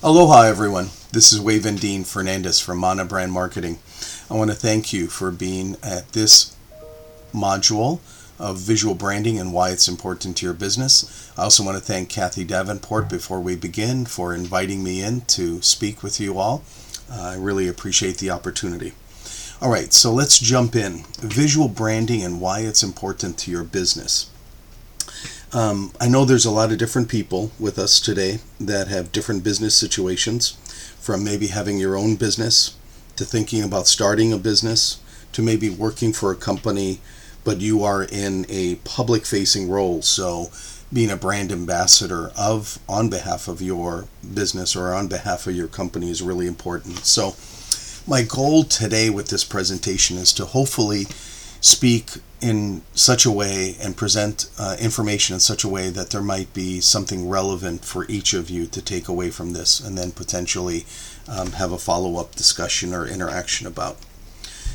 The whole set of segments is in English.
Aloha everyone, this is WavenDean Fernandes from Mana Brand Marketing. I want to thank you for being at this module of visual branding and why it's important to your business. I also want to thank Kathy Davenport before we begin for inviting me in to speak with you all. I really appreciate the opportunity. Alright, so let's jump in. Visual branding and why it's important to your business. I know there's a lot of different people with us today that have different business situations, from maybe having your own business to thinking about starting a business to maybe working for a company, but you are in a public-facing role, so being a brand ambassador on behalf of your business or on behalf of your company is really important. So my goal today with this presentation is to hopefully speak in such a way and present information in such a way that there might be something relevant for each of you to take away from this, and then potentially have a follow-up discussion or interaction about.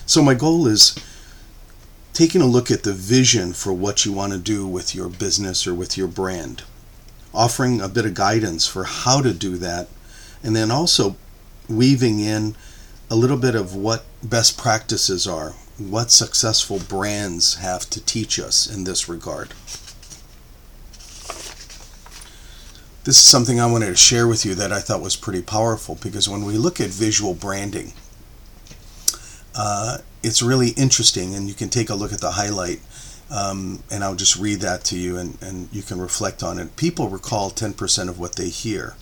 So my goal is taking a look at the vision for what you want to do with your business or with your brand, offering a bit of guidance for how to do that, and then also weaving in a little bit of what best practices are, what successful brands have to teach us in this regard. This is something I wanted to share with you that I thought was pretty powerful, because when we look at visual branding, it's really interesting, and you can take a look at the highlight, and I'll just read that to you, and you can reflect on it. People recall 10% of what they hear,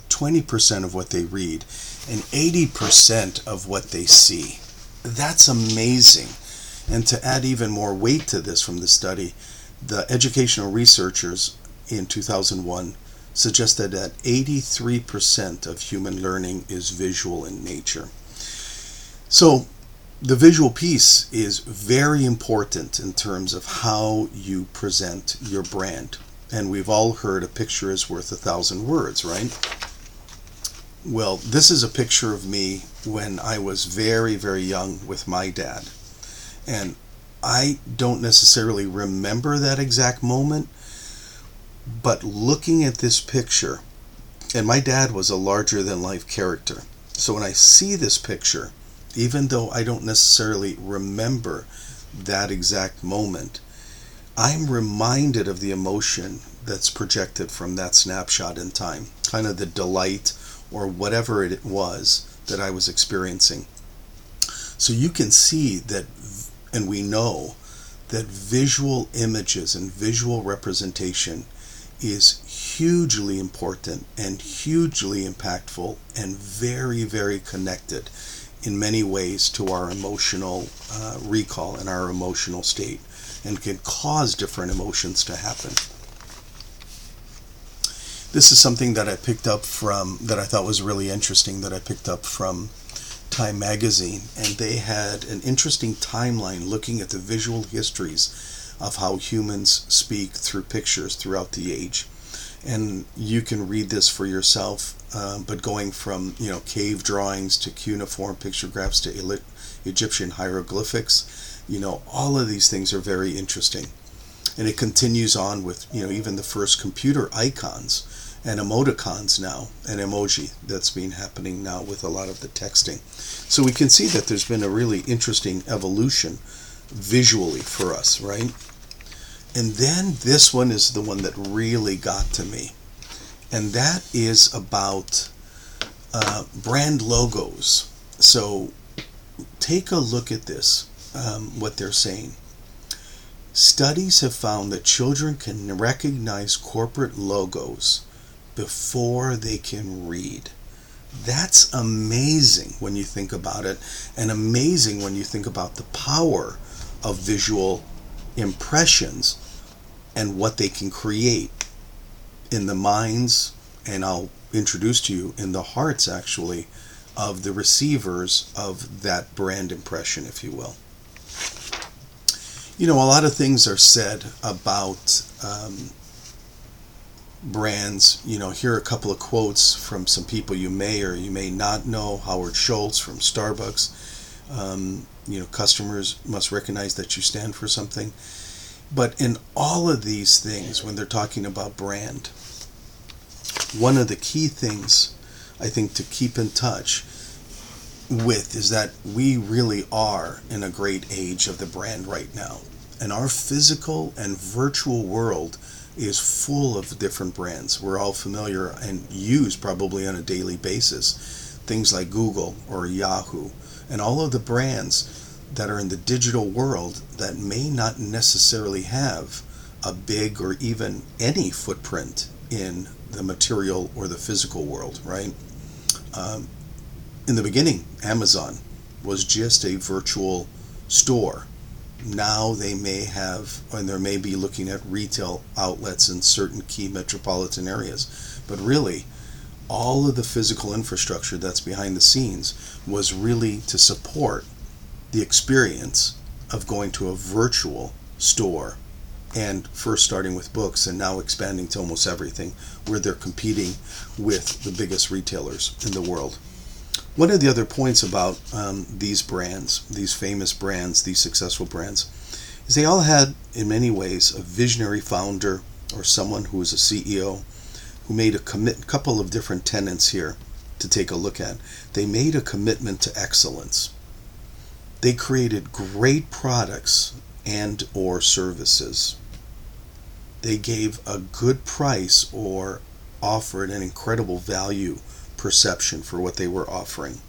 20% of what they read, and 80% of what they see. That's amazing. And to add even more weight to this from the study, the educational researchers in 2001 suggested that 83% of human learning is visual in nature. So the visual piece is very important in terms of how you present your brand. And we've all heard a picture is worth 1,000 words, right? Well, this is a picture of me when I was very, very young with my dad. And I don't necessarily remember that exact moment, but looking at this picture, and my dad was a larger-than-life character. So when I see this picture, even though I don't necessarily remember that exact moment, I'm reminded of the emotion that's projected from that snapshot in time, kind of the delight or whatever it was that I was experiencing. So you can see that, and we know that visual images and visual representation is hugely important and hugely impactful and very, very connected in many ways to our emotional recall and our emotional state, and can cause different emotions to happen. This is something that I picked up from, that I thought was really interesting, that I picked up from Time magazine, and they had an interesting timeline looking at the visual histories of how humans speak through pictures throughout the age. And you can read this for yourself, but going from cave drawings to cuneiform pictographs to Egyptian hieroglyphics, all of these things are very interesting. And it continues on with even the first computer icons and emoticons now, and emoji that's been happening now with a lot of the texting. So we can see that there's been a really interesting evolution visually for us, right? And then this one is the one that really got to me, and that is about brand logos. So take a look at this, what they're saying. Studies have found that children can recognize corporate logos before they can read. That's amazing when you think about it, and amazing when you think about the power of visual impressions and what they can create in the minds, and I'll introduce to you in the hearts actually, of the receivers of that brand impression, if you will. A lot of things are said about brands. Here are a couple of quotes from some people you may or you may not know. Howard Schultz from Starbucks. Customers must recognize that you stand for something. But in all of these things, when they're talking about brand, one of the key things I think, to keep in touch with is that we really are in a great age of the brand right now. And our physical and virtual world is full of different brands. We're all familiar and use probably on a daily basis. Things like Google or Yahoo, and all of the brands that are in the digital world that may not necessarily have a big or even any footprint in the material or the physical world, right? In the beginning, Amazon was just a virtual store. Now they may have, and they may be looking at retail outlets in certain key metropolitan areas. But really, all of the physical infrastructure that's behind the scenes was really to support the experience of going to a virtual store, and first starting with books and now expanding to almost everything, where they're competing with the biggest retailers in the world. One of the other points about these brands, these famous brands, these successful brands, is they all had, in many ways, a visionary founder or someone who was a CEO who made a couple of different tenets here to take a look at. They made a commitment to excellence. They created great products and or services. They gave a good price or offered an incredible value perception for what they were offering.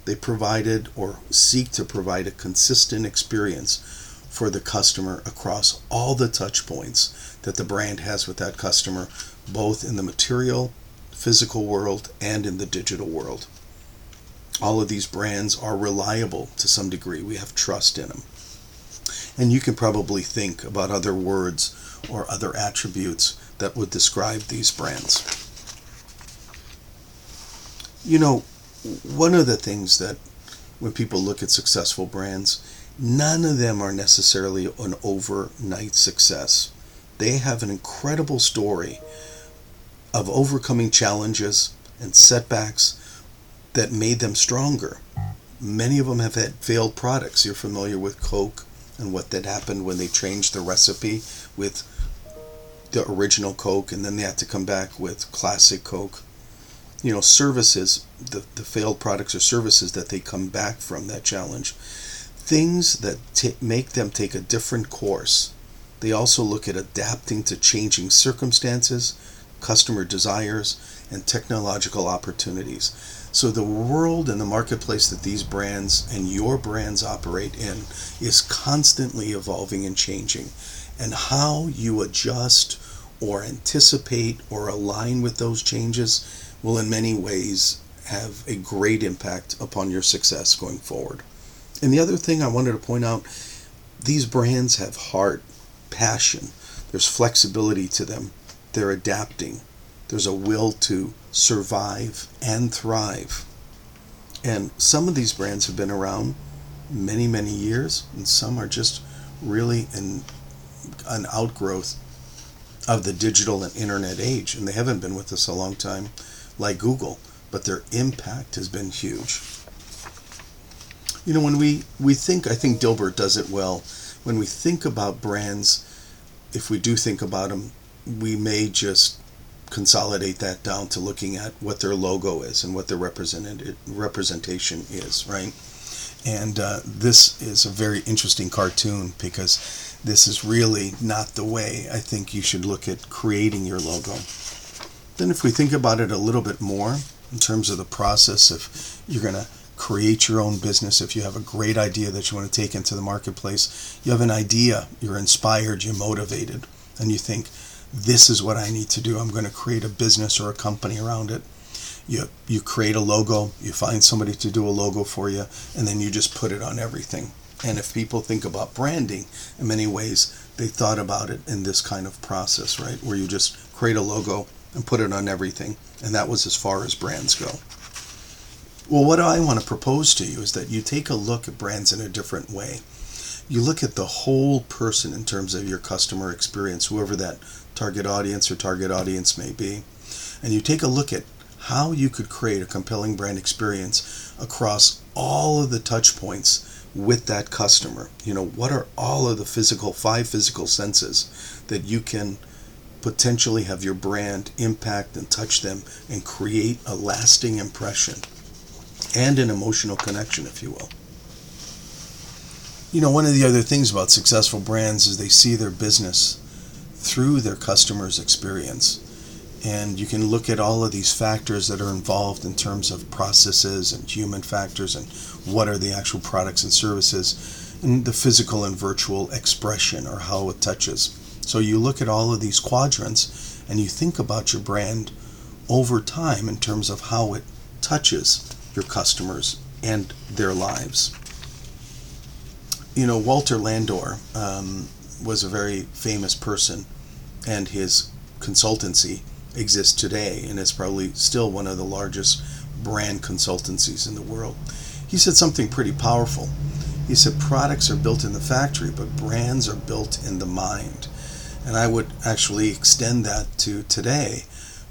They provided or seek to provide a consistent experience for the customer across all the touch points that the brand has with that customer, both in the material, physical world and in the digital world. All of these brands are reliable to some degree. We have trust in them. And you can probably think about other words or other attributes that would describe these brands. You know, one of the things that when people look at successful brands, none of them are necessarily an overnight success. They have an incredible story of overcoming challenges and setbacks that made them stronger. Many of them have had failed products. You're familiar with Coke and what that happened when they changed the recipe with the original Coke, and then they had to come back with classic Coke. You know, services, the failed products or services that they come back from that challenge. Things that make them take a different course. They also look at adapting to changing circumstances, customer desires, and technological opportunities. So the world and the marketplace that these brands and your brands operate in is constantly evolving and changing. And how you adjust or anticipate or align with those changes will in many ways have a great impact upon your success going forward. And the other thing I wanted to point out, these brands have heart, passion, there's flexibility to them, they're adapting, there's a will to survive and thrive. And some of these brands have been around many, many years, and some are just really an outgrowth of the digital and internet age, and they haven't been with us a long time like Google, but their impact has been huge. You know, when we think, I think Dilbert does it well, when we think about brands, if we do think about them, we may just consolidate that down to looking at what their logo is and what their representation is, right? And this is a very interesting cartoon because this is really not the way I think you should look at creating your logo. Then if we think about it a little bit more in terms of the process, if you're going to create your own business, if you have a great idea that you want to take into the marketplace, you have an idea, you're inspired, you're motivated, and you think, this is what I need to do. I'm going to create a business or a company around it. You create a logo, you find somebody to do a logo for you, and then you just put it on everything. And if people think about branding, in many ways, they thought about it in this kind of process, right? Where you just create a logo and put it on everything. And that was as far as brands go. Well, what I want to propose to you is that you take a look at brands in a different way. You look at the whole person in terms of your customer experience, whoever that target audience or target audience may be. And you take a look at how you could create a compelling brand experience across all of the touch points with that customer. You know, what are all of the five physical senses that you can potentially have your brand impact and touch them and create a lasting impression and an emotional connection, if you will. You know, one of the other things about successful brands is they see their business through their customers' experience. And you can look at all of these factors that are involved in terms of processes and human factors and what are the actual products and services and the physical and virtual expression or how it touches. So you look at all of these quadrants and you think about your brand over time in terms of how it touches your customers and their lives. You know, Walter Landor was a very famous person, and his consultancy exists today and is probably still one of the largest brand consultancies in the world. He said something pretty powerful. He said products are built in the factory, but brands are built in the mind. And I would actually extend that to today,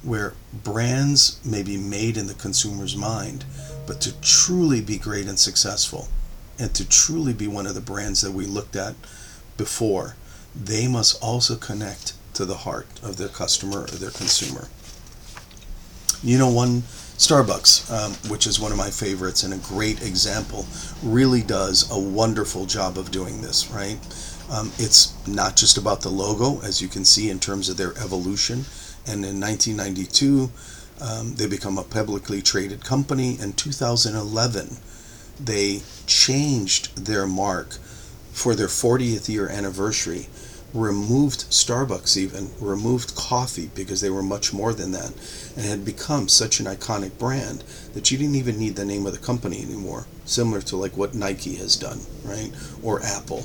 where brands may be made in the consumer's mind, but to truly be great and successful, and to truly be one of the brands that we looked at before, they must also connect to the heart of their customer or their consumer. You know, Starbucks, which is one of my favorites and a great example, really does a wonderful job of doing this, right? It's not just about the logo, as you can see in terms of their evolution. And in 1992, they become a publicly traded company. In 2011, they changed their mark for their 40th year anniversary, removed Starbucks even, removed coffee because they were much more than that, and had become such an iconic brand that you didn't even need the name of the company anymore, similar to like what Nike has done, right? Or Apple.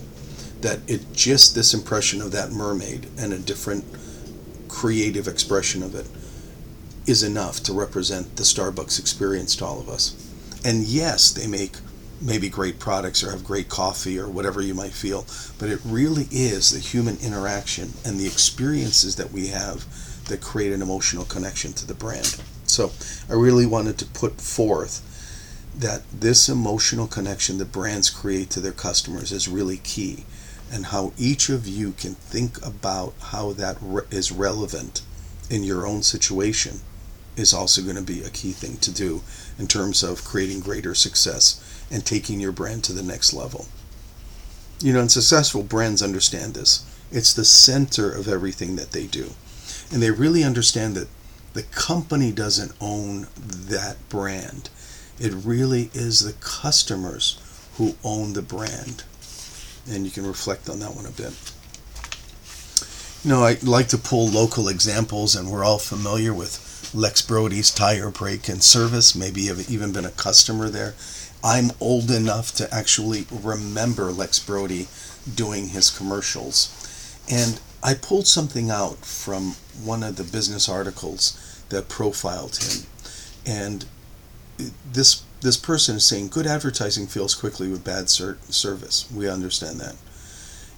That it just, this impression of that mermaid and a different creative expression of it is enough to represent the Starbucks experience to all of us. And yes, they make maybe great products or have great coffee or whatever you might feel, but it really is the human interaction and the experiences that we have that create an emotional connection to the brand. So I really wanted to put forth that this emotional connection that brands create to their customers is really key, and how each of you can think about how that is relevant in your own situation is also going to be a key thing to do in terms of creating greater success and taking your brand to the next level. You know, and successful brands understand this. It's the center of everything that they do. And they really understand that the company doesn't own that brand. It really is the customers who own the brand. And you can reflect on that one a bit. You know, I like to pull local examples, and we're all familiar with Lex Brody's Tire Break and Service. Maybe you've even been a customer there. I'm old enough to actually remember Lex Brody doing his commercials. And I pulled something out from one of the business articles that profiled him. And this person is saying, good advertising fails quickly with bad service. We understand that.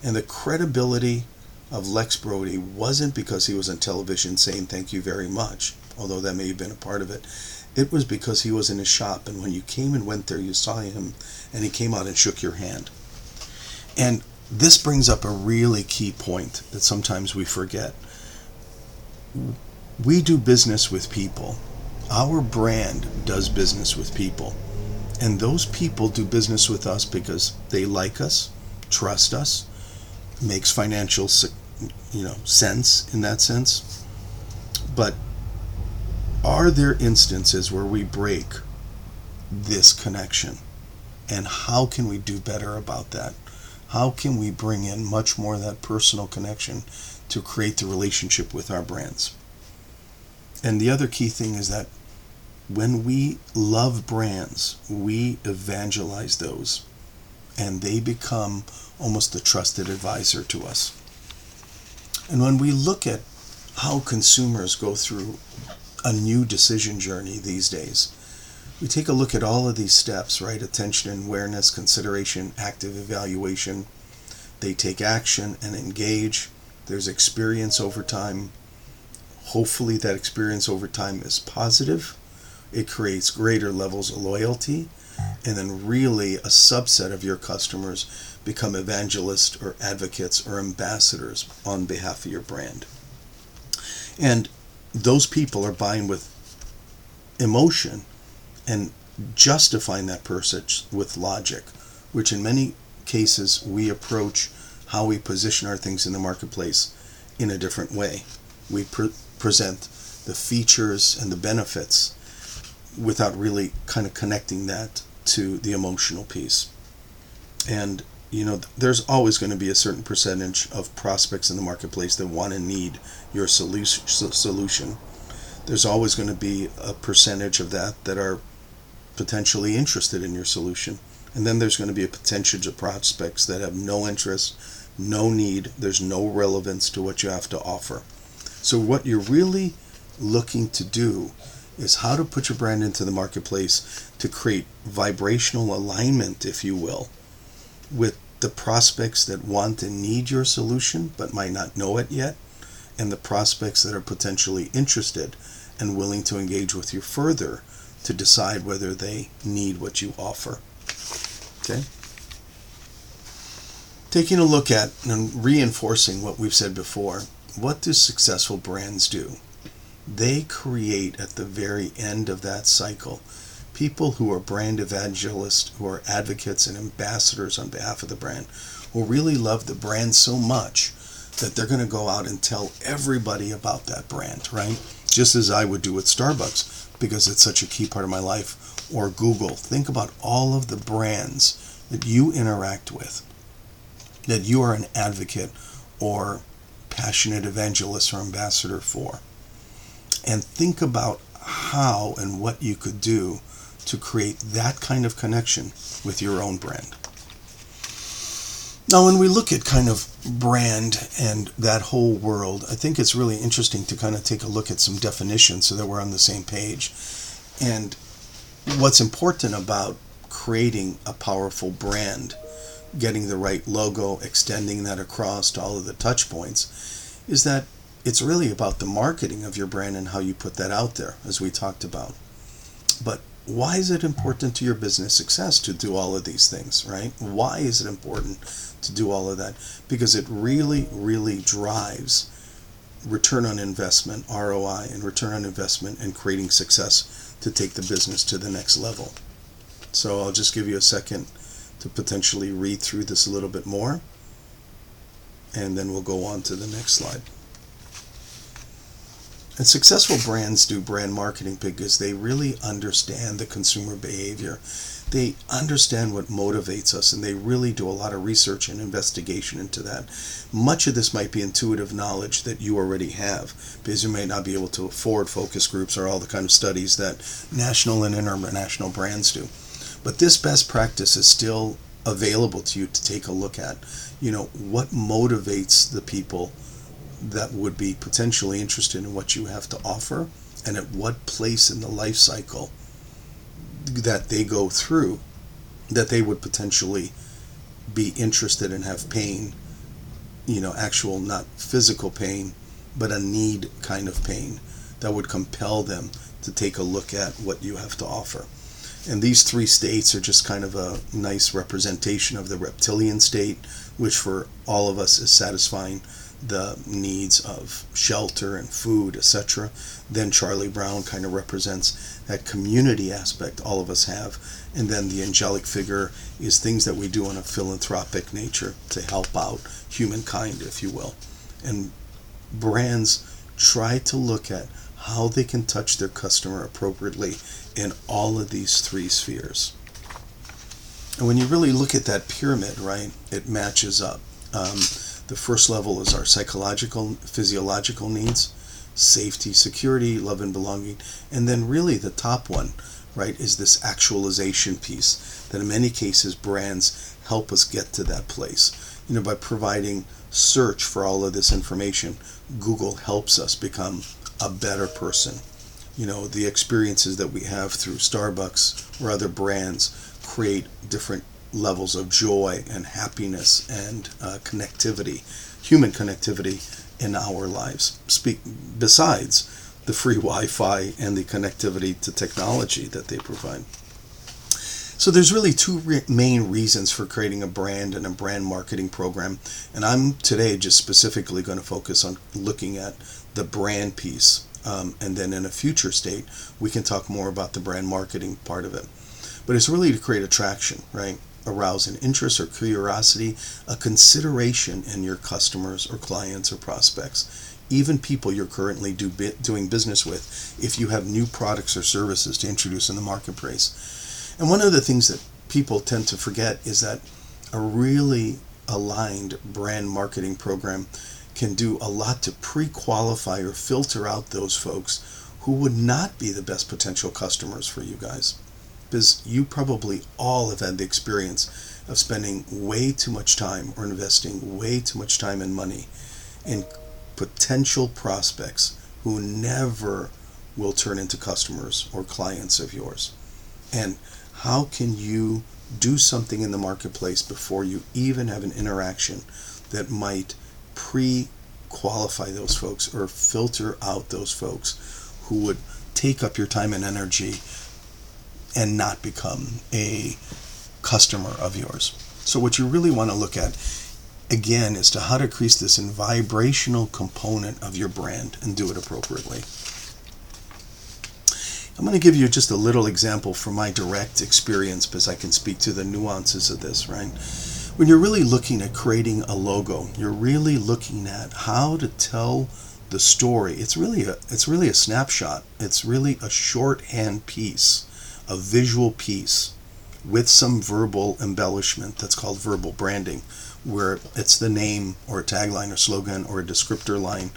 And the credibility of Lex Brody wasn't because he was on television saying thank you very much, although that may have been a part of it. It was because he was in his shop, and when you came and went there, you saw him, and he came out and shook your hand. And this brings up a really key point that sometimes we forget. We do business with people. Our brand does business with people. And those people do business with us because they like us, trust us, makes financial sense in that sense. But are there instances where we break this connection? And how can we do better about that? How can we bring in much more of that personal connection to create the relationship with our brands? And the other key thing is that when we love brands, we evangelize those, and they become almost a trusted advisor to us. And when we look at how consumers go through a new decision journey these days, we take a look at all of these steps, right? Attention and awareness, consideration, active evaluation. They take action and engage. There's experience over time. Hopefully that experience over time is positive. It creates greater levels of loyalty. And then really a subset of your customers become evangelists or advocates or ambassadors on behalf of your brand. And those people are buying with emotion and justifying that purchase with logic, which in many cases we approach how we position our things in the marketplace in a different way. We present the features and the benefits without really kind of connecting that to the emotional piece. And there's always going to be a certain percentage of prospects in the marketplace that want and need your solution. There's always going to be a percentage of that are potentially interested in your solution. And then there's going to be a percentage of prospects that have no interest, no need, there's no relevance to what you have to offer. So what you're really looking to do is how to put your brand into the marketplace to create vibrational alignment, if you will, with the prospects that want and need your solution but might not know it yet, and the prospects that are potentially interested and willing to engage with you further to decide whether they need what you offer. Okay? Taking a look at and reinforcing what we've said before, what do successful brands do? They create at the very end of that cycle people who are brand evangelists, who are advocates and ambassadors on behalf of the brand, who really love the brand so much that they're going to go out and tell everybody about that brand, right? Just as I would do with Starbucks, because it's such a key part of my life, or Google. Think about all of the brands that you interact with, that you are an advocate or passionate evangelist or ambassador for. And think about how and what you could do to create that kind of connection with your own brand. Now, when we look at kind of brand and that whole world, I think it's really interesting to kind of take a look at some definitions so that we're on the same page. And what's important about creating a powerful brand, getting the right logo, extending that across to all of the touch points, is that it's really about the marketing of your brand and how you put that out there, as we talked about. But why is it important to your business success to do all of these things, right? Why is it important to do all of that? Because it really, really drives return on investment, ROI, and return on investment and creating success to take the business to the next level. So I'll just give you a second to potentially read through this a little bit more, and then we'll go on to the next slide. And successful brands do brand marketing because they really understand the consumer behavior. They understand what motivates us, and they really do a lot of research and investigation into that. Much of this might be intuitive knowledge that you already have, because you may not be able to afford focus groups or all the kind of studies that national and international brands do. But this best practice is still available to you to take a look at. What motivates the people that would be potentially interested in what you have to offer, and at what place in the life cycle that they go through that they would potentially be interested and have pain, actual, not physical pain, but a need kind of pain that would compel them to take a look at what you have to offer. And these three states are just kind of a nice representation of the reptilian state, which for all of us is satisfying the needs of shelter and food, etc. Then Charlie Brown kind of represents that community aspect all of us have. And then the angelic figure is things that we do in a philanthropic nature to help out humankind, if you will. And brands try to look at how they can touch their customer appropriately in all of these three spheres. And when you really look at that pyramid, right, it matches up. The first level is our psychological, physiological needs, safety, security, love and belonging. And then really the top one, right, is this actualization piece that in many cases brands help us get to that place. By providing search for all of this information, Google helps us become a better person. The experiences that we have through Starbucks or other brands create different levels of joy and happiness and connectivity, human connectivity in our lives. Besides the free Wi-Fi and the connectivity to technology that they provide. So there's really two main reasons for creating a brand and a brand marketing program. And I'm today just specifically going to focus on looking at the brand piece. And then in a future state, we can talk more about the brand marketing part of it. But it's really to create attraction, right? Arouse an interest or curiosity, a consideration in your customers or clients or prospects, even people you're currently doing business with, if you have new products or services to introduce in the marketplace. And one of the things that people tend to forget is that a really aligned brand marketing program can do a lot to pre-qualify or filter out those folks who would not be the best potential customers for you guys. Because you probably all have had the experience of spending way too much time or investing way too much time and money in potential prospects who never will turn into customers or clients of yours. And how can you do something in the marketplace before you even have an interaction that might pre-qualify those folks or filter out those folks who would take up your time and energy and not become a customer of yours? So what you really want to look at, again, is to how to increase this in vibrational component of your brand and do it appropriately. I'm going to give you just a little example from my direct experience because I can speak to the nuances of this, right? When you're really looking at creating a logo, you're really looking at how to tell the story. It's really a snapshot. It's really a shorthand piece, a visual piece with some verbal embellishment that's called verbal branding, where it's the name or a tagline or slogan or a descriptor line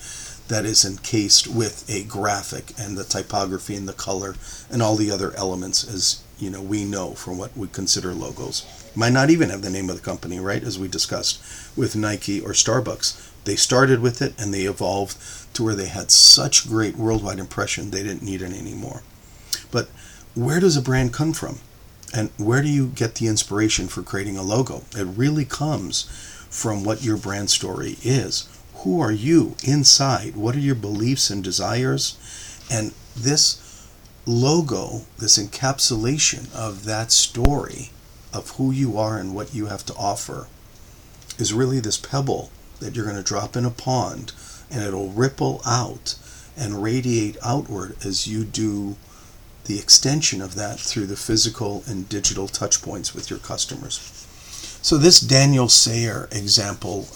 that is encased with a graphic and the typography and the color and all the other elements, as you know, we know from what we consider logos. Might not even have the name of the company, right? As we discussed with Nike or Starbucks. They started with it and they evolved to where they had such great worldwide impression they didn't need it anymore. But where does a brand come from? And where do you get the inspiration for creating a logo? It really comes from what your brand story is. Who are you inside? What are your beliefs and desires? And this logo, this encapsulation of that story of who you are and what you have to offer, is really this pebble that you're going to drop in a pond, and it'll ripple out and radiate outward as you do the extension of that through the physical and digital touch points with your customers. So this Daniel Sayer example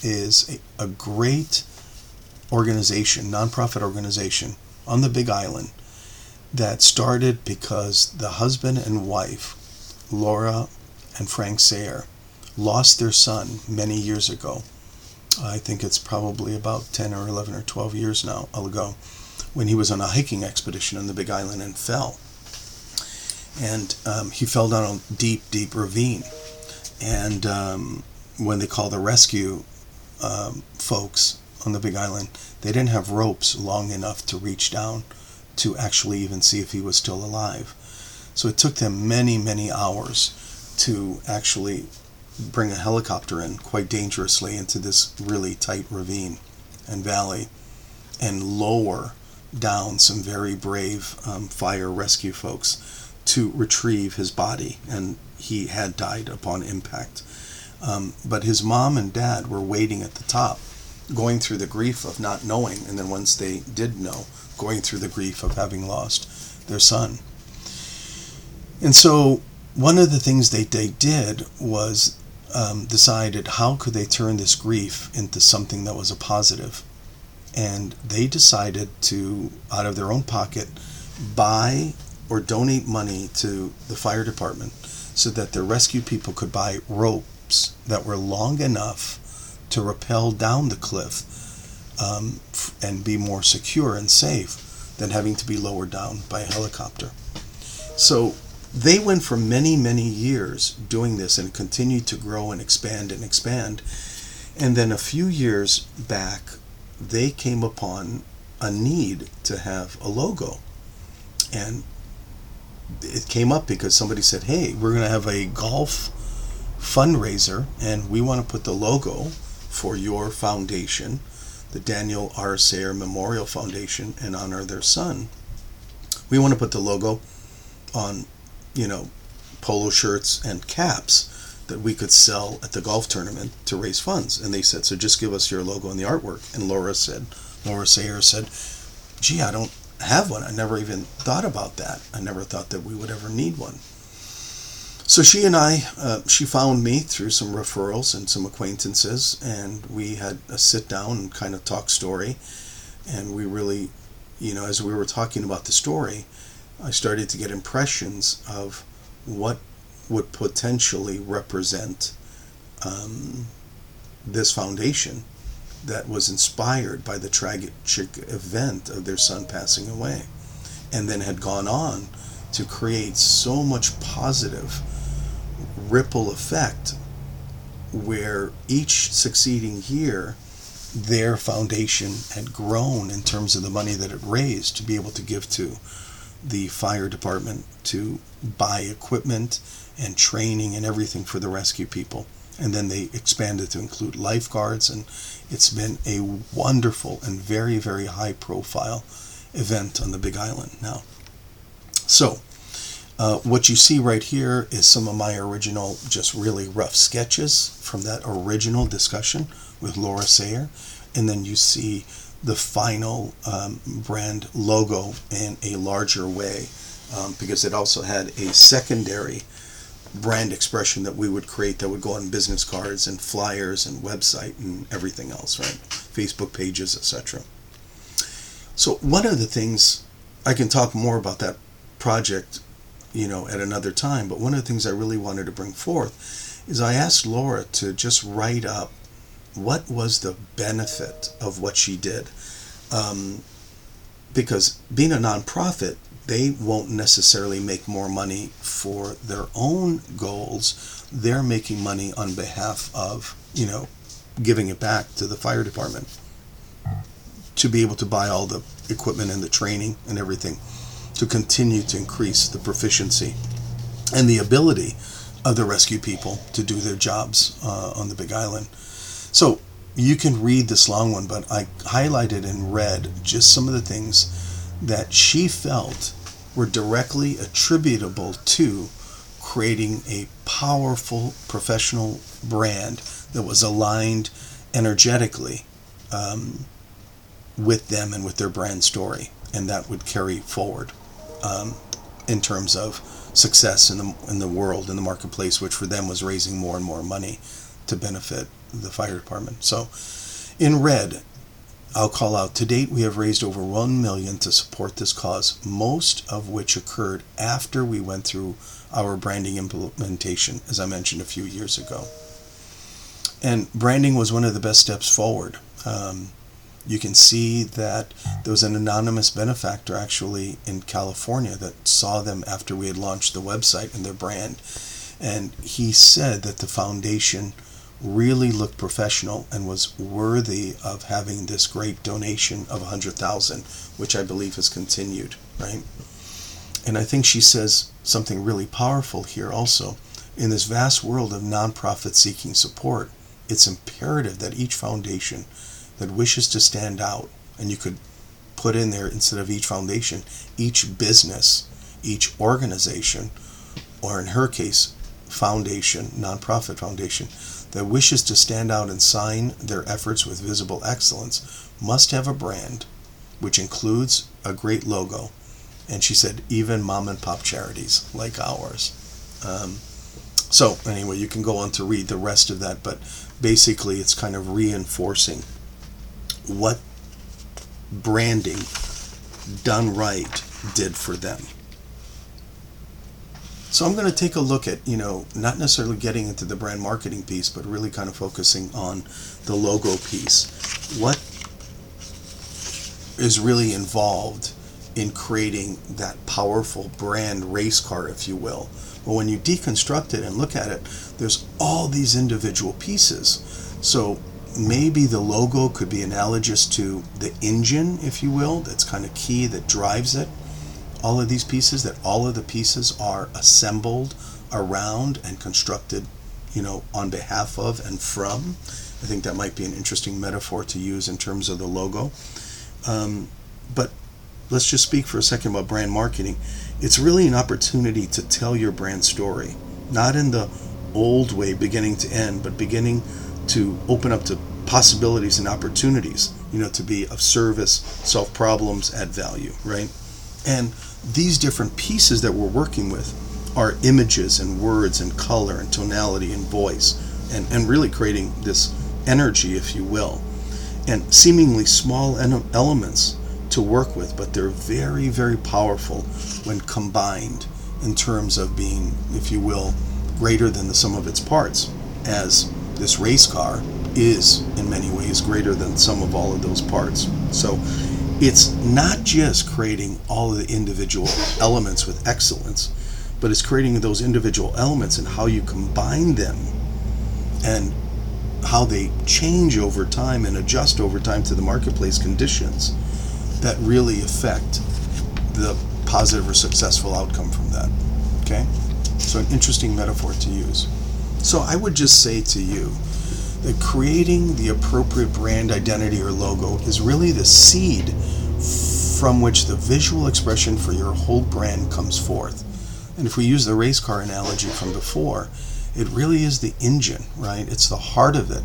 is a great organization, nonprofit organization on the Big Island that started because the husband and wife, Laura and Frank Sayer, lost their son many years ago. I think it's probably about 10 or 11 or 12 years now ago, when he was on a hiking expedition on the Big Island and fell. And he fell down a deep, deep ravine. And when they called the rescue folks on the Big Island, they didn't have ropes long enough to reach down to actually even see if he was still alive. So it took them many, many hours to actually bring a helicopter in quite dangerously into this really tight ravine and valley and lower down some very brave fire rescue folks to retrieve his body, and he had died upon impact. But his mom and dad were waiting at the top, going through the grief of not knowing, and then once they did know, going through the grief of having lost their son. And so one of the things they did was decided how could they turn this grief into something that was a positive. And they decided to, out of their own pocket, buy or donate money to the fire department so that the rescue people could buy ropes that were long enough to rappel down the cliff and be more secure and safe than having to be lowered down by a helicopter. So they went for many, many years doing this and continued to grow and expand and expand. And then a few years back, they came upon a need to have a logo. And it came up because somebody said, hey, we're going to have a golf fundraiser and we want to put the logo for your foundation, the Daniel R. Sayer Memorial Foundation, in honor of their son. We want to put the logo on, polo shirts and caps that we could sell at the golf tournament to raise funds. And they said, so just give us your logo and the artwork. And Laura Sayer said, gee, I don't have one. I never even thought about that. I never thought that we would ever need one. So she and I, she found me through some referrals and some acquaintances, and we had a sit down and kind of talk story. And we really, as we were talking about the story, I started to get impressions of what would potentially represent this foundation that was inspired by the tragic event of their son passing away, and then had gone on to create so much positive ripple effect where each succeeding year their foundation had grown in terms of the money that it raised to be able to give to the fire department to buy equipment and training and everything for the rescue people. And then they expanded to include lifeguards, and it's been a wonderful and very, very high profile event on the Big Island now. So what you see right here is some of my original, just really rough sketches from that original discussion with Laura Sayer. And then you see the final brand logo in a larger way, because it also had a secondary brand expression that we would create that would go on business cards and flyers and website and everything else, right? Facebook pages, etc. So one of the things, I can talk more about that project, at another time, but one of the things I really wanted to bring forth is I asked Laura to just write up what was the benefit of what she did. Because being a nonprofit, they won't necessarily make more money for their own goals. They're making money on behalf of, giving it back to the fire department to be able to buy all the equipment and the training and everything to continue to increase the proficiency and the ability of the rescue people to do their jobs on the Big Island. So you can read this long one, but I highlighted in red just some of the things that she felt were directly attributable to creating a powerful professional brand that was aligned energetically with them and with their brand story, and that would carry forward in terms of success in the world, in the marketplace, which for them was raising more and more money to benefit the fire department. So in red, I'll call out, to date we have raised over $1 million to support this cause, most of which occurred after we went through our branding implementation, as I mentioned a few years ago. And branding was one of the best steps forward. You can see that there was an anonymous benefactor actually in California that saw them after we had launched the website and their brand, and he said that the foundation really looked professional and was worthy of having this great donation of $100,000, which I believe has continued, right? And I think she says something really powerful here also. In this vast world of nonprofit seeking support, it's imperative that each foundation that wishes to stand out, and you could put in there, instead of each foundation, each business, each organization, or in her case, foundation, nonprofit foundation, that wishes to stand out and sign their efforts with visible excellence must have a brand, which includes a great logo. And she said, even mom and pop charities like ours. So anyway, you can go on to read the rest of that, but basically it's kind of reinforcing what branding done right did for them. So I'm going to take a look at, not necessarily getting into the brand marketing piece, but really kind of focusing on the logo piece. What is really involved in creating that powerful brand race car, if you will? But when you deconstruct it and look at it, there's all these individual pieces. So maybe the logo could be analogous to the engine, if you will, that's kind of key, that drives it. All of these pieces, that all of the pieces are assembled around and constructed, on behalf of and from. I think that might be an interesting metaphor to use in terms of the logo. But let's just speak for a second about brand marketing. It's really an opportunity to tell your brand story, not in the old way, beginning to end, but beginning to open up to possibilities and opportunities, to be of service, solve problems, add value, right? And these different pieces that we're working with are images and words and color and tonality and voice, and really creating this energy, if you will, and seemingly small elements to work with, but they're very, very powerful when combined in terms of being, if you will, greater than the sum of its parts, as this race car is in many ways greater than some of all of those parts. So it's not just creating all of the individual elements with excellence, but it's creating those individual elements and how you combine them and how they change over time and adjust over time to the marketplace conditions that really affect the positive or successful outcome from that. Okay? So an interesting metaphor to use. So I would just say to you that creating the appropriate brand identity or logo is really the seed from which the visual expression for your whole brand comes forth. And if we use the race car analogy from before, it really is the engine, right? It's the heart of it,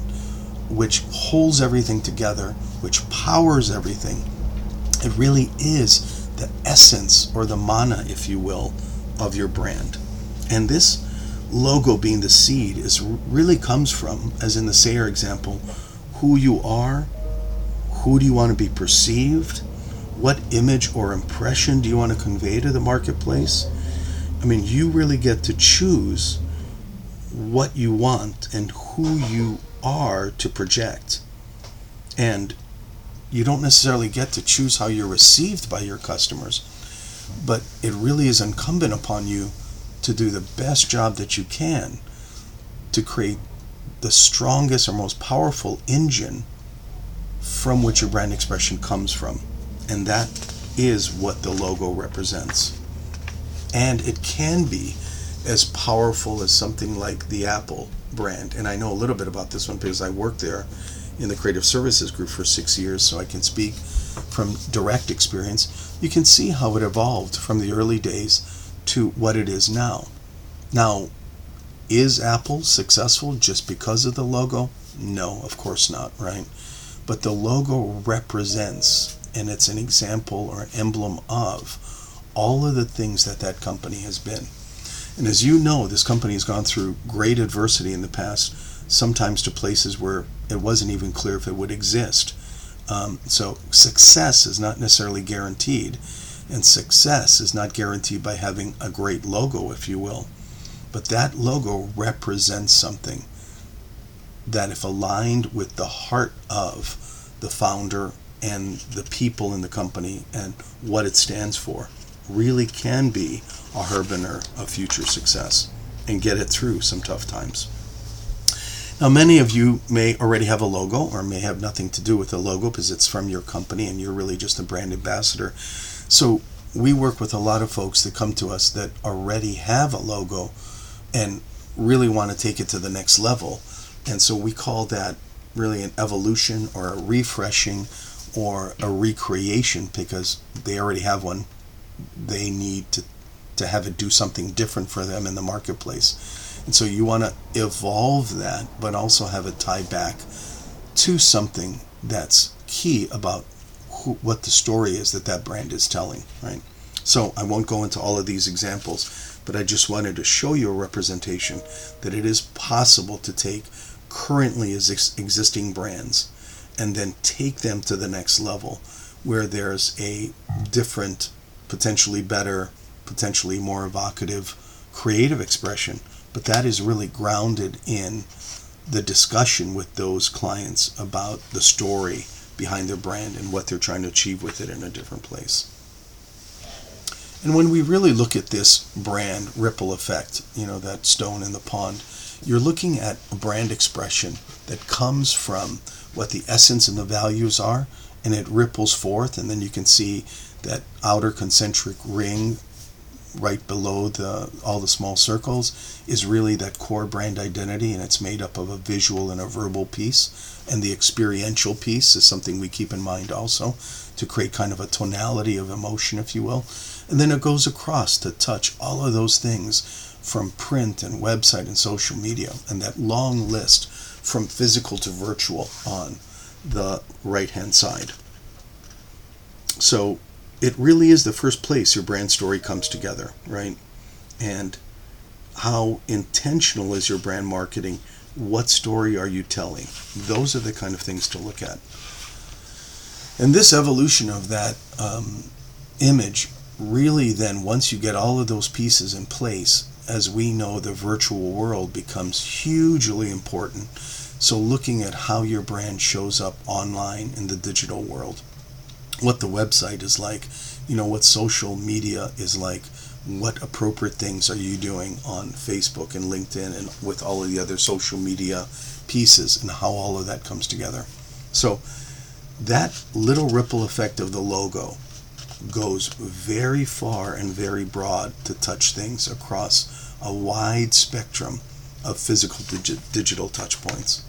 which holds everything together, which powers everything. It really is the essence, or the mana, if you will, of your brand. And this logo being the seed really comes from, as in the Sayer example, who you are, who do you want to be perceived, what image or impression do you want to convey to the marketplace. I mean, you really get to choose what you want and who you are to project. And you don't necessarily get to choose how you're received by your customers, but it really is incumbent upon you to do the best job that you can to create the strongest or most powerful engine from which your brand expression comes from. And that is what the logo represents. And it can be as powerful as something like the Apple brand. And I know a little bit about this one because I worked there in the creative services group for 6 years, so I can speak from direct experience. You can see how it evolved from the early days to what it is now. Now, is Apple successful just because of the logo? No, of course not, right? But the logo represents, and it's an example or an emblem of, all of the things that company has been. And as you know, this company has gone through great adversity in the past, sometimes to places where it wasn't even clear if it would exist. So success is not necessarily guaranteed, and success is not guaranteed by having a great logo, if you will. But that logo represents something that, if aligned with the heart of the founder and the people in the company and what it stands for, really can be a harbinger of future success and get it through some tough times. Now, many of you may already have a logo or may have nothing to do with the logo because it's from your company and you're really just a brand ambassador. So we work with a lot of folks that come to us that already have a logo and really want to take it to the next level. And so we call that really an evolution or a refreshing or a recreation, because they already have one. They need to have it do something different for them in the marketplace. And so you want to evolve that, but also have it tie back to something that's key about what the story is that brand is telling, right? So I won't go into all of these examples, but I just wanted to show you a representation that it is possible to take currently existing brands and then take them to the next level where there's a different, potentially better, potentially more evocative, creative expression. But that is really grounded in the discussion with those clients about the story behind their brand and what they're trying to achieve with it in a different place. And when we really look at this brand ripple effect, that stone in the pond, you're looking at a brand expression that comes from what the essence and the values are, and it ripples forth, and then you can see that outer concentric ring right below all the small circles is really that core brand identity, and it's made up of a visual and a verbal piece, and the experiential piece is something we keep in mind also to create kind of a tonality of emotion, if you will. And then it goes across to touch all of those things from print and website and social media, and that long list from physical to virtual on the right-hand side. So it really is the first place your brand story comes together, right? And how intentional is your brand marketing? What story are you telling? Those are the kind of things to look at. And this evolution of that image really then, once you get all of those pieces in place, as we know, the virtual world becomes hugely important. So looking at how your brand shows up online in the digital world, what the website is like, what social media is like, what appropriate things are you doing on Facebook and LinkedIn and with all of the other social media pieces, and how all of that comes together. So that little ripple effect of the logo goes very far and very broad to touch things across a wide spectrum of physical digital touch points.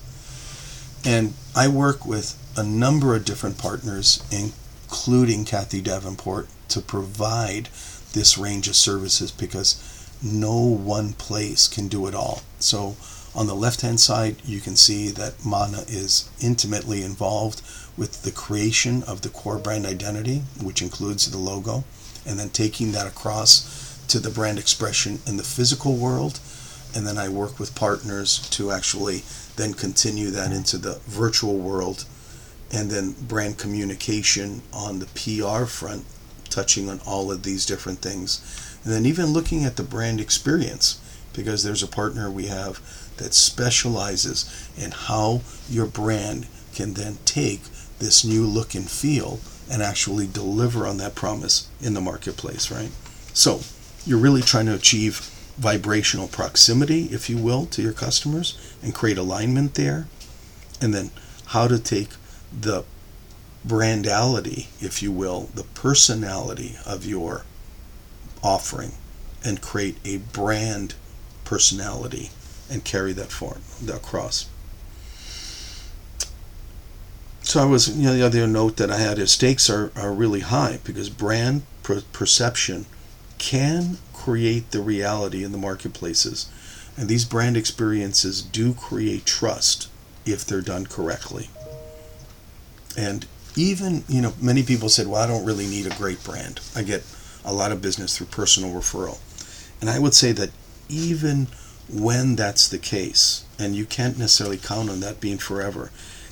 And I work with a number of different partners, including Kathy Davenport, to provide this range of services, because no one place can do it all. So on the left-hand side, you can see that Mana is intimately involved with the creation of the core brand identity, which includes the logo, and then taking that across to the brand expression in the physical world. And then I work with partners to actually then continue that into the virtual world, and then brand communication on the PR front, touching on all of these different things. And then even looking at the brand experience, because there's a partner we have that specializes in how your brand can then take this new look and feel and actually deliver on that promise in the marketplace, right? So you're really trying to achieve vibrational proximity, if you will, to your customers and create alignment there. And then how to take the brandality, if you will, the personality of your offering, and create a brand personality and carry that forward across. So I was, the other note that I had is stakes are really high, because brand perception can create the reality in the marketplaces. And these brand experiences do create trust if they're done correctly. And even, many people said, well, I don't really need a great brand. I get a lot of business through personal referral. And I would say that even when that's the case, and you can't necessarily count on that being forever,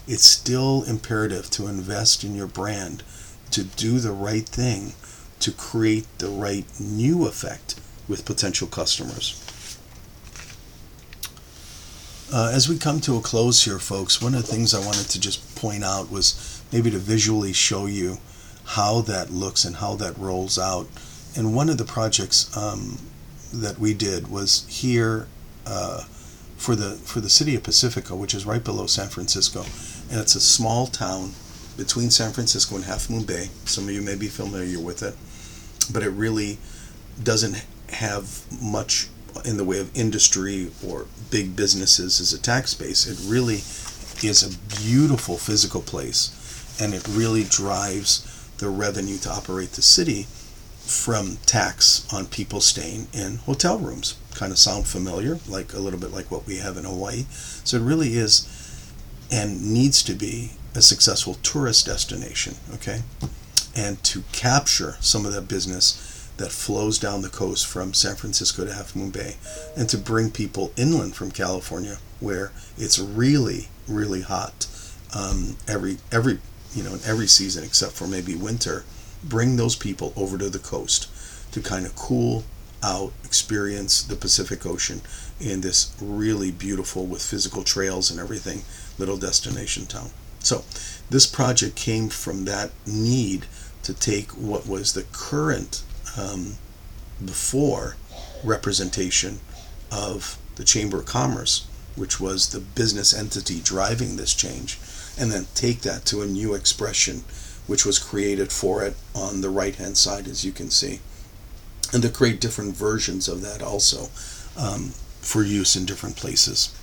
it's still imperative to invest in your brand, to do the right thing, to create the right new effect with potential customers. As we come to a close here, folks, one of the things I wanted to just point out was maybe to visually show you how that looks and how that rolls out. And one of the projects that we did was here for the city of Pacifica, which is right below San Francisco. And it's a small town between San Francisco and Half Moon Bay. Some of you may be familiar with it, but it really doesn't have much in the way of industry or big businesses as a tax base. It really is a beautiful physical place, and it really drives the revenue to operate the city from tax on people staying in hotel rooms. Kind of sound familiar, like a little bit like what we have in Hawaii. So it really is and needs to be a successful tourist destination, okay? And to capture some of that business that flows down the coast from San Francisco to Half Moon Bay, and to bring people inland from California, where it's really, really hot every in every season except for maybe winter. Bring those people over to the coast to kind of cool out, experience the Pacific Ocean in this really beautiful, with physical trails and everything, little destination town. So this project came from that need to take what was the current before representation of the Chamber of Commerce, which was the business entity driving this change, and then take that to a new expression, which was created for it on the right-hand side, as you can see, and to create different versions of that also for use in different places.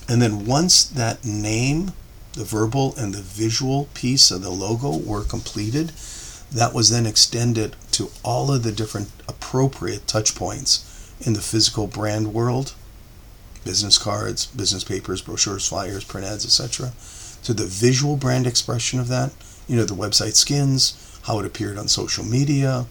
And then once that name, the verbal and the visual piece of the logo were completed, That was then extended to all of the different appropriate touch points in the physical brand world: business cards, business papers, brochures, flyers, print ads, etc. To the visual brand expression of that, the website skins, how it appeared on social media,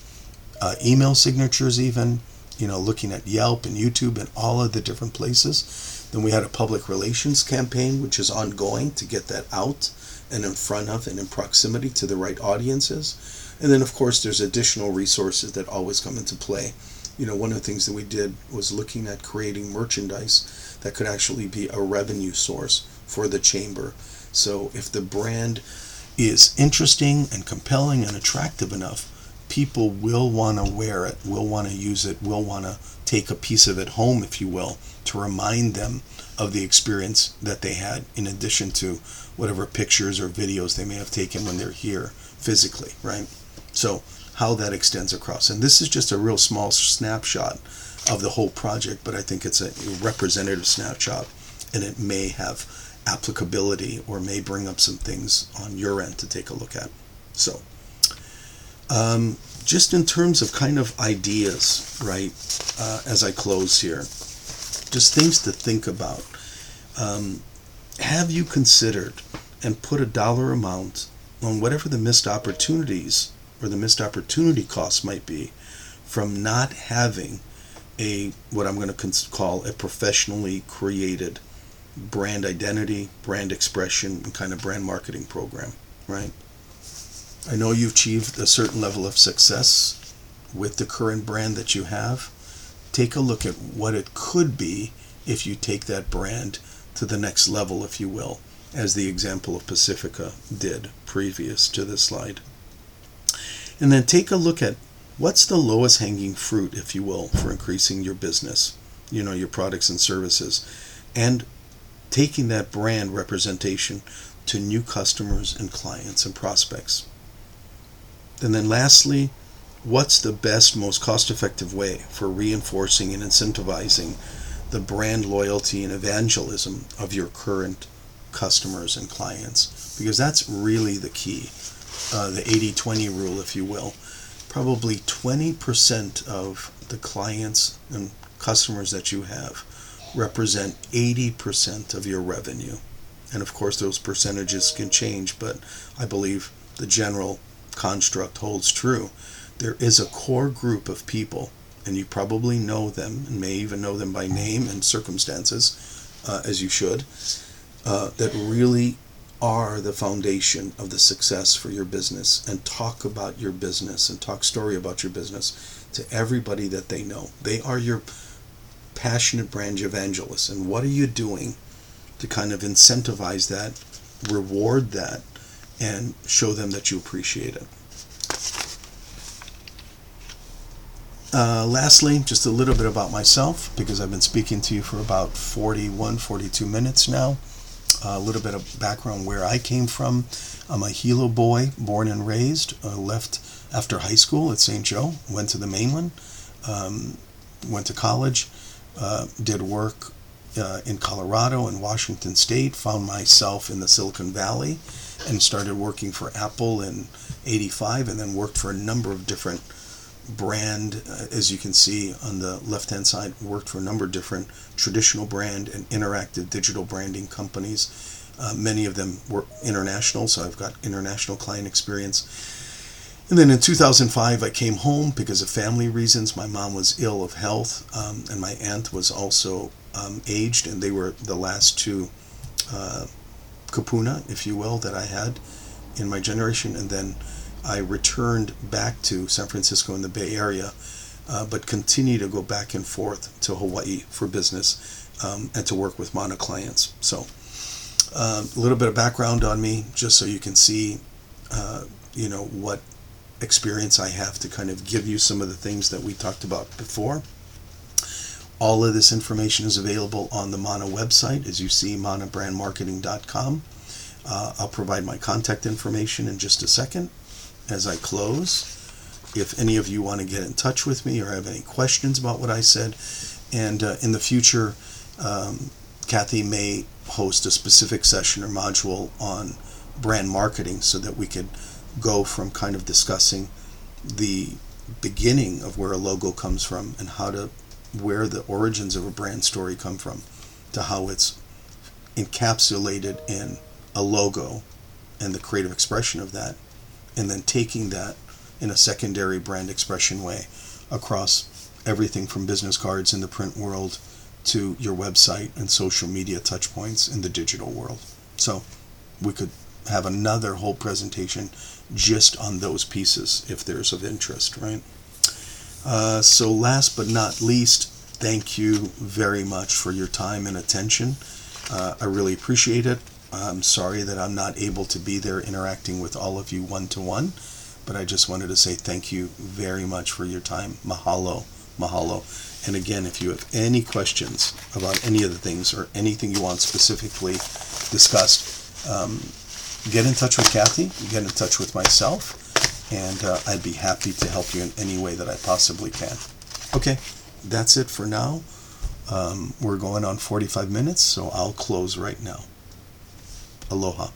email signatures even, looking at Yelp and YouTube and all of the different places. Then we had a public relations campaign, which is ongoing to get that out and in front of and in proximity to the right audiences. And then, of course, there's additional resources that always come into play. One of the things that we did was looking at creating merchandise that could actually be a revenue source for the chamber. So if the brand is interesting and compelling and attractive enough, people will want to wear it, will want to use it, will want to take a piece of it home, if you will, to remind them of the experience that they had, in addition to whatever pictures or videos they may have taken when they're here physically, right? So how that extends across. And this is just a real small snapshot of the whole project, but I think it's a representative snapshot, and it may have applicability or may bring up some things on your end to take a look at. So just in terms of kind of ideas, right, as I close here, just things to think about. Have you considered and put a dollar amount on whatever the missed opportunities or the missed opportunity costs might be from not having what I'm going to call a professionally created brand identity, brand expression, and kind of brand marketing program, right? I know you've achieved a certain level of success with the current brand that you have. Take a look at what it could be if you take that brand to the next level, if you will, as the example of Pacifica did previous to this slide. And then take a look at what's the lowest hanging fruit, if you will, for increasing your business, your products and services, and taking that brand representation to new customers and clients and prospects. And then lastly, what's the best, most cost-effective way for reinforcing and incentivizing the brand loyalty and evangelism of your current customers and clients? Because that's really the key. The 80-20 rule, if you will. Probably 20% of the clients and customers that you have represent 80% of your revenue. And of course, those percentages can change, but I believe the general construct holds true. There is a core group of people, and you probably know them, and may even know them by name and circumstances, as you should, that really are the foundation of the success for your business, and talk about your business and talk story about your business to everybody that they know. They are your passionate brand evangelists. And what are you doing to kind of incentivize that, reward that, and show them that you appreciate it? Lastly, just a little bit about myself, because I've been speaking to you for about 42 minutes now. A little bit of background where I came from. I'm a Hilo boy, born and raised. Left after high school at St. Joe, went to the mainland, went to college, did work in Colorado and Washington State, found myself in the Silicon Valley, and started working for Apple in '85, and then worked for a number of different brand, as you can see on the left hand side, worked for a number of different traditional brand and interactive digital branding companies. Many of them were international, so I've got international client experience. And then in 2005 I came home because of family reasons. My mom was ill of health, and my aunt was also aged, and they were the last two kapuna, if you will, that I had in my generation. And then I returned back to San Francisco in the Bay Area, but continue to go back and forth to Hawaii for business, and to work with Mana clients. So a little bit of background on me, just so you can see what experience I have to kind of give you some of the things that we talked about before. All of this information is available on the Mana website, as you see, manabrandmarketing.com. I'll provide my contact information in just a second as I close. If any of you want to get in touch with me or have any questions about what I said, and in the future, Kathy may host a specific session or module on brand marketing so that we could go from kind of discussing the beginning of where a logo comes from and where the origins of a brand story come from, to how it's encapsulated in a logo and the creative expression of that, and then taking that in a secondary brand expression way across everything from business cards in the print world to your website and social media touch points in the digital world. So we could have another whole presentation just on those pieces if there's of interest, right? So last but not least, thank you very much for your time and attention. I really appreciate it. I'm sorry that I'm not able to be there interacting with all of you one-to-one, but I just wanted to say thank you very much for your time. Mahalo, mahalo. And again, if you have any questions about any of the things or anything you want specifically discussed, get in touch with Kathy, get in touch with myself, and I'd be happy to help you in any way that I possibly can. Okay, that's it for now. We're going on 45 minutes, so I'll close right now. Aloha.